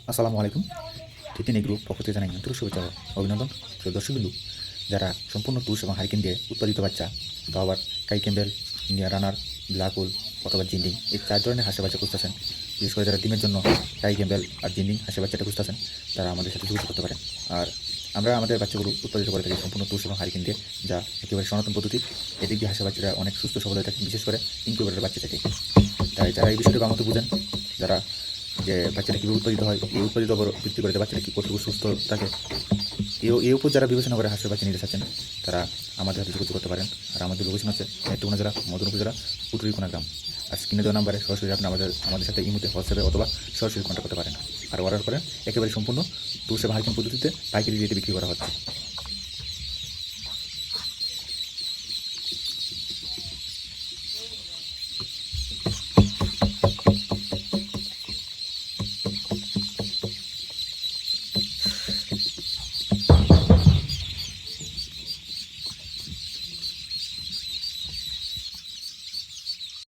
আসসালামু আলাইকুম। টিটিন এগ্রো পক্ষ থেকে জানাই আন্তরিক শুভেচ্ছা ও অভিনন্দন। প্রিয় দর্শকবিন্দু, যারা সম্পূর্ণ টুস এবং হারিকেন দিয়ে উৎপাদিত বাচ্চা, তাও আবার কাই Campbell, India runner, black hole অথবা জিন্ডিং, এই 4 ধরনের হাঁসের বাচ্চা খুঁজতেছেন, বিশেষ করে যারা ডিমের জন্য কাই ক্যাম্বেল আর জিন্ডিং হাঁসের বাচ্চাটা খুঁজতেছেন, তারা আমাদের সাথে যোগাযোগ করতে পারেন। আর আমরা আমাদের বাচ্চাগুলো উৎপাদিত করে থাকি সম্পূর্ণ টুস এবং হারিকেন দিয়ে, যা একেবারে সনাতন পদ্ধতি। এদিক দিয়ে হাঁসের বাচ্চারা অনেক সুস্থ সবল হয়ে থাকে, বিশেষ করে ইনকিউবেটরের বাচ্চা থেকে। তাই যারা এই বিষয়টা ভালো মতো বুঝেন, যারা যে বাচ্চাটা কীভাবে উৎপাদিত হয়, এই উৎপাদিত উপর ভিত্তি করে বাচ্চাটা কী কতটুকু সুস্থ থাকে, এর উপর যারা বিবেচনা করে হাঁসের বাচ্চা নিতে চাচ্ছেন, তারা আমাদের হাতে যোগাযোগ করতে পারেন। আর আমাদের লোকেশন আছে নেত্রকোনা জেলা, মদনপুর জেলা, পুটুরিকোনা গ্রাম। আর স্ক্রিনে দেওয়া নাম্বারে সরাসরি আপনি আমাদের সাথে ইমুতে, হোয়াটসঅ্যাপে অথবা সরাসরি কন্ট্যাক্ট করতে পারেন। আর অর্ডার করেন একেবারে সম্পূর্ণ টুস এবং হাইকিং পদ্ধতিতে পাইকারি রেটে বিক্রি করা হচ্ছে।